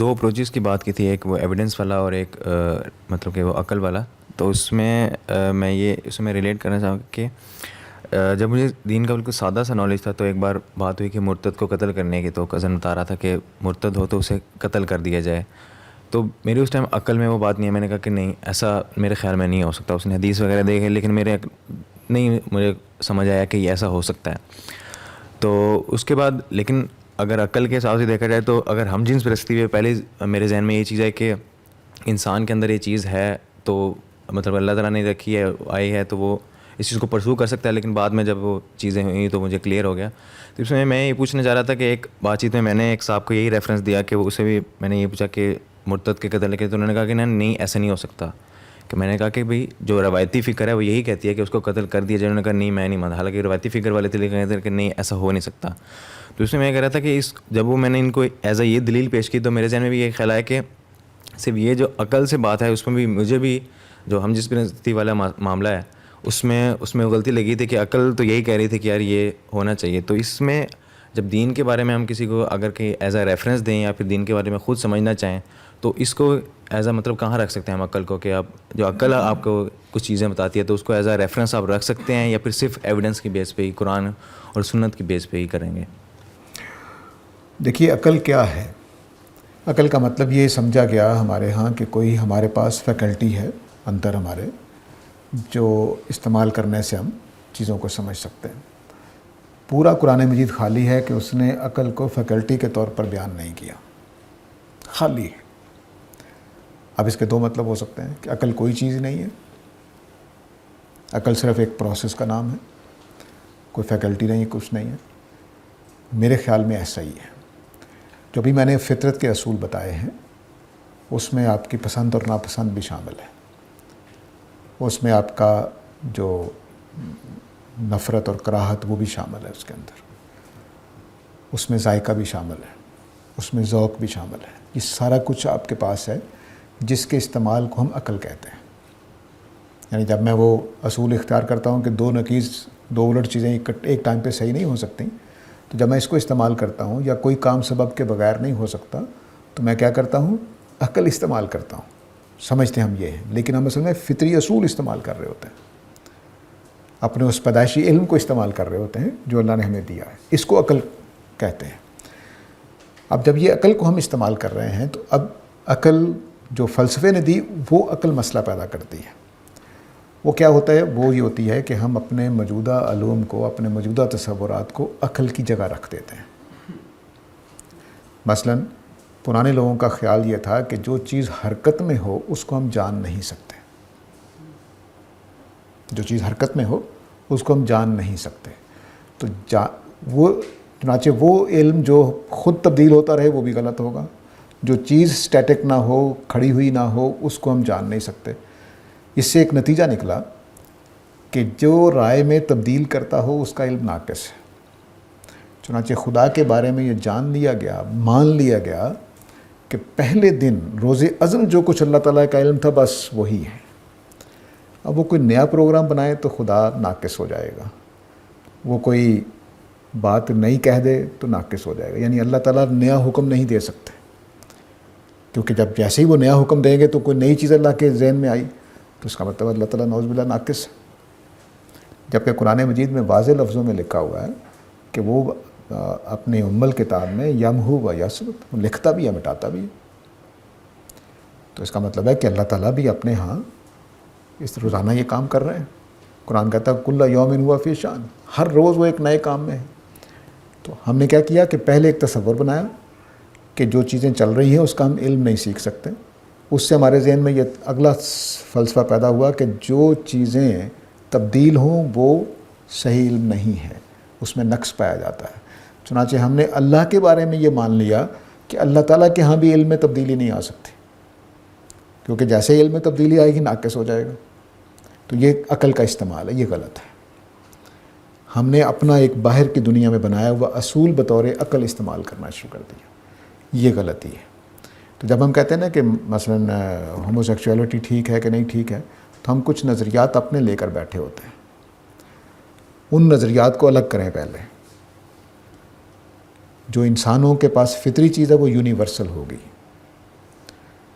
دو approaches کی بات کی تھی، ایک وہ ایویڈنس والا اور ایک مطلب کہ وہ عقل والا. تو اس میں میں یہ اس میں ریلیٹ کرنا چاہوں کہ جب مجھے دین کا بالکل سادہ سا نالج تھا تو ایک بار بات ہوئی کہ مرتد کو قتل کرنے کی، تو کزن بتا رہا تھا کہ مرتد ہو تو اسے قتل کر دیا جائے. تو میری اس ٹائم عقل میں وہ بات نہیں ہے. میں نے کہا کہ نہیں، ایسا میرے خیال میں نہیں ہو سکتا. اس نے حدیث وغیرہ دیکھے لیکن مجھے سمجھ آیا کہ یہ ایسا ہو سکتا ہے. تو اس کے بعد لیکن اگر عقل کے حساب سے دیکھا جائے تو اگر ہم جنس پرستی ہوئے پہلے میرے ذہن میں یہ چیز ہے کہ انسان کے اندر یہ چیز ہے، تو مطلب اللہ تعالیٰ نے رکھی ہے، آئی ہے، تو وہ اس چیز کو پرسو کر سکتا ہے. لیکن بعد میں جب وہ چیزیں ہوئیں تو مجھے کلیئر ہو گیا. تو اس میں یہ پوچھنا چاہ رہا تھا کہ ایک بات چیت میں نے ایک صاحب کو یہی ریفرنس دیا کہ اسے بھی میں نے یہ پوچھا کہ مرتد کے قتل کے، تو انہوں نے کہا کہ نہیں ایسا نہیں ہو سکتا. کہ میں نے کہا کہ بھئی جو روایتی فکر ہے وہ یہی کہتی ہے کہ اس کو قتل کر دیا جائے. انہوں نے کہا نہیں میں نہیں مانتا. حالانکہ روایتی فکر والے تھے لیکن کہتے ہیں کہ نہیں ایسا ہو نہیں سکتا. تو اس میں میں کہہ رہا تھا کہ جب وہ میں نے ان کو ایز اے یہ دلیل پیش کی تو میرے ذہن میں بھی یہ خیال ہے کہ صرف یہ جو عقل سے بات ہے اس میں بھی مجھے بھی جو ہم جس پرستی والا معاملہ ہے اس میں وہ غلطی لگی تھی کہ عقل تو یہی کہہ رہی تھی کہ یار یہ ہونا چاہیے. تو اس میں جب دین کے بارے میں ہم کسی کو اگر کہ ایز اے ریفرنس دیں یا پھر دین کے بارے میں خود سمجھنا چاہیں تو اس کو ایز اے مطلب کہاں رکھ سکتے ہیں ہم عقل کو، کہ آپ جو عقل آپ کو کچھ چیزیں بتاتی ہے تو اس کو ایز اے ریفرنس آپ رکھ سکتے ہیں یا پھر صرف ایویڈنس کی بیس پہ ہی، قرآن اور سنت کی بیس پہ ہی کریں گے؟ دیکھیے عقل کیا ہے. عقل کا مطلب یہ سمجھا گیا ہمارے ہاں کہ کوئی ہمارے پاس فیکلٹی ہے اندر ہمارے، جو استعمال کرنے سے ہم چیزوں کو سمجھ سکتے ہیں. پورا قرآن مجید خالی ہے کہ اس نے عقل کو فیکلٹی کے طور پر بیان نہیں کیا، خالی ہے. اب اس کے دو مطلب ہو سکتے ہیں کہ عقل کوئی چیز نہیں ہے، عقل صرف ایک پروسیس کا نام ہے، کوئی فیکلٹی نہیں ہے، کچھ نہیں ہے. میرے خیال میں ایسا ہی ہے. جو بھی میں نے فطرت کے اصول بتائے ہیں اس میں آپ کی پسند اور ناپسند بھی شامل ہے، اس میں آپ کا جو نفرت اور کراہت وہ بھی شامل ہے، اس کے اندر اس میں ذائقہ بھی شامل ہے، اس میں ذوق بھی شامل ہے. یہ سارا کچھ آپ کے پاس ہے جس کے استعمال کو ہم عقل کہتے ہیں. یعنی جب میں وہ اصول اختیار کرتا ہوں کہ دو نقیض دو الٹ چیزیں ایک ٹائم پہ صحیح نہیں ہو سکتی، تو جب میں اس کو استعمال کرتا ہوں یا کوئی کام سبب کے بغیر نہیں ہو سکتا تو میں کیا کرتا ہوں؟ عقل استعمال کرتا ہوں. سمجھتے ہم یہ ہیں لیکن ہم اصل میں فطری اصول استعمال کر رہے ہوتے ہیں، اپنے اس پیدائشی علم کو استعمال کر رہے ہوتے ہیں جو اللہ نے ہمیں دیا ہے. اس کو عقل کہتے ہیں. اب جب یہ عقل کو ہم استعمال کر رہے ہیں تو اب عقل جو فلسفے نے دی وہ عقل مسئلہ پیدا کرتی ہے. وہ کیا ہوتا ہے؟ وہ یہ ہوتی ہے کہ ہم اپنے موجودہ علوم کو، اپنے موجودہ تصورات کو عقل کی جگہ رکھ دیتے ہیں. مثلا پرانے لوگوں کا خیال یہ تھا کہ جو چیز حرکت میں ہو اس کو ہم جان نہیں سکتے. جو چیز حرکت میں ہو اس کو ہم جان نہیں سکتے. تو چنانچہ وہ علم جو خود تبدیل ہوتا رہے وہ بھی غلط ہوگا. جو چیز سٹیٹک نہ ہو، کھڑی ہوئی نہ ہو، اس کو ہم جان نہیں سکتے. اس سے ایک نتیجہ نکلا کہ جو رائے میں تبدیل کرتا ہو اس کا علم ناقص ہے. چنانچہ خدا کے بارے میں یہ جان لیا گیا، مان لیا گیا کہ پہلے دن روز ازل جو کچھ اللہ تعالیٰ کا علم تھا بس وہی ہے. اب وہ کوئی نیا پروگرام بنائے تو خدا ناقص ہو جائے گا، وہ کوئی بات نئی کہہ دے تو ناقص ہو جائے گا. یعنی اللہ تعالیٰ نیا حکم نہیں دے سکتے، کیونکہ جب جیسے ہی وہ نیا حکم دیں گے تو کوئی نئی چیز اللہ کے ذہن میں آئی تو اس کا مطلب اللہ تعالیٰ نعوذ باللہ ناقص ہے. جبکہ قرآن مجید میں واضح لفظوں میں لکھا ہوا ہے کہ وہ اپنے الکتاب میں یمحو و یثبت، لکھتا بھی ہے مٹاتا بھی ہے. تو اس کا مطلب ہے کہ اللہ تعالیٰ بھی اپنے ہاں اس روزانہ یہ کام کر رہے ہیں. قرآن کہتا ہے کل یوم ہوا فی شان، ہر روز وہ ایک نئے کام میں ہے. تو ہم نے کیا کیا کہ پہلے ایک تصور بنایا کہ جو چیزیں چل رہی ہیں اس کا ہم علم نہیں سیکھ سکتے. اس سے ہمارے ذہن میں یہ اگلا فلسفہ پیدا ہوا کہ جو چیزیں تبدیل ہوں وہ صحیح علم نہیں ہے، اس میں نقص پایا جاتا ہے. چنانچہ ہم نے اللہ کے بارے میں یہ مان لیا کہ اللہ تعالیٰ کے ہاں بھی علم میں تبدیلی نہیں آ سکتی، کیونکہ جیسے علم میں تبدیلی آئے گی ناقص ہو جائے گا. تو یہ عقل کا استعمال ہے، یہ غلط ہے. ہم نے اپنا ایک باہر کی دنیا میں بنایا ہوا اصول بطور عقل استعمال کرنا شروع کر دیا، یہ غلطی ہے. تو جب ہم کہتے ہیں نا کہ مثلا ہومو سیکچولیٹی ٹھیک ہے کہ نہیں ٹھیک ہے، تو ہم کچھ نظریات اپنے لے کر بیٹھے ہوتے ہیں. ان نظریات کو الگ کریں. پہلے جو انسانوں کے پاس فطری چیز ہے وہ یونیورسل ہوگی،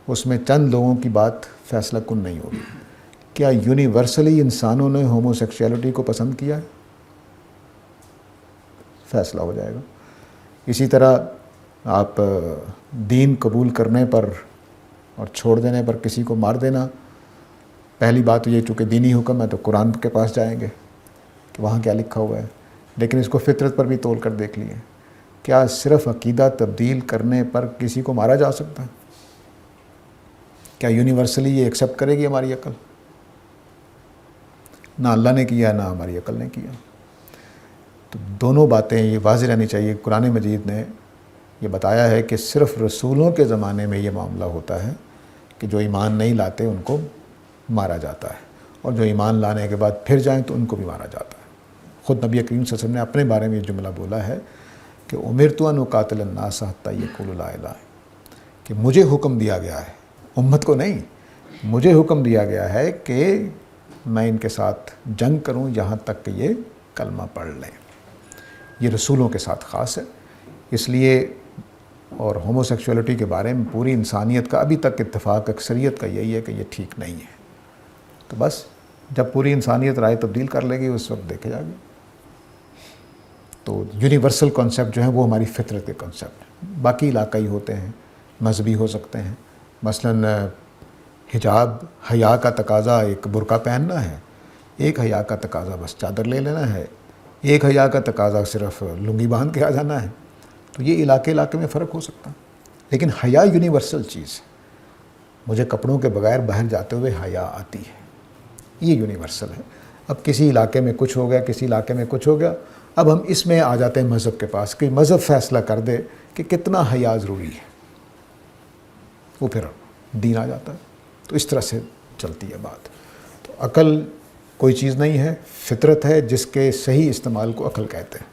اس میں چند لوگوں کی بات فیصلہ کن نہیں ہوگی. کیا یونیورسلی انسانوں نے ہومو سیکشولیٹی کو پسند کیا ہے؟ فیصلہ ہو جائے گا. اسی طرح آپ دین قبول کرنے پر اور چھوڑ دینے پر کسی کو مار دینا، پہلی بات یہ چونکہ دینی حکم ہے تو قرآن کے پاس جائیں گے کہ وہاں کیا لکھا ہوا ہے، لیکن اس کو فطرت پر بھی تول کر دیکھ لیے. کیا صرف عقیدہ تبدیل کرنے پر کسی کو مارا جا سکتا ہے؟ کیا یونیورسلی یہ ایکسیپٹ کرے گی ہماری عقل؟ نہ اللہ نے کیا نہ ہماری عقل نے کیا. تو دونوں باتیں یہ واضح رہنی چاہیے. قرآن مجید نے یہ بتایا ہے کہ صرف رسولوں کے زمانے میں یہ معاملہ ہوتا ہے کہ جو ایمان نہیں لاتے ان کو مارا جاتا ہے، اور جو ایمان لانے کے بعد پھر جائیں تو ان کو بھی مارا جاتا ہے. خود نبی کریم صلی اللہ علیہ وسلم نے اپنے بارے میں یہ جملہ بولا ہے کہ امرت ان اقاتل الناس حتی یقولوا لا الہ، کہ مجھے حکم دیا گیا ہے، امت کو نہیں، مجھے حکم دیا گیا ہے کہ میں ان کے ساتھ جنگ کروں یہاں تک کہ یہ کلمہ پڑھ لیں. یہ رسولوں کے ساتھ خاص ہے. اس لیے اور ہومو سیکشولیٹی کے بارے میں پوری انسانیت کا ابھی تک اتفاق اکثریت کا یہی ہے کہ یہ ٹھیک نہیں ہے. تو بس جب پوری انسانیت رائے تبدیل کر لے گی اس وقت دیکھے جائے گا. تو یونیورسل کانسیپٹ جو ہیں وہ ہماری فطرت کے کانسیپٹ ہیں. باقی علاقائی ہوتے ہیں، مذہبی ہو سکتے ہیں. مثلاً حجاب حیا کا تقاضا ایک برقع پہننا ہے، ایک حیا کا تقاضا بس چادر لے لینا ہے، ایک حیا کا تقاضا صرف لنگی باندھ کے آ جانا ہے. تو یہ علاقے میں فرق ہو سکتا ہے، لیکن حیا یونیورسل چیز ہے. مجھے کپڑوں کے بغیر باہر جاتے ہوئے حیا آتی ہے، یہ یونیورسل ہے. اب کسی علاقے میں کچھ ہو گیا، کسی علاقے میں کچھ ہو گیا، اب ہم اس میں آ جاتے ہیں مذہب کے پاس کہ مذہب فیصلہ کر دے کہ کتنا حیا ضروری ہے، وہ پھر دین آ جاتا ہے. تو اس طرح سے چلتی ہے بات. تو عقل کوئی چیز نہیں ہے، فطرت ہے جس کے صحیح استعمال کو عقل کہتے ہیں.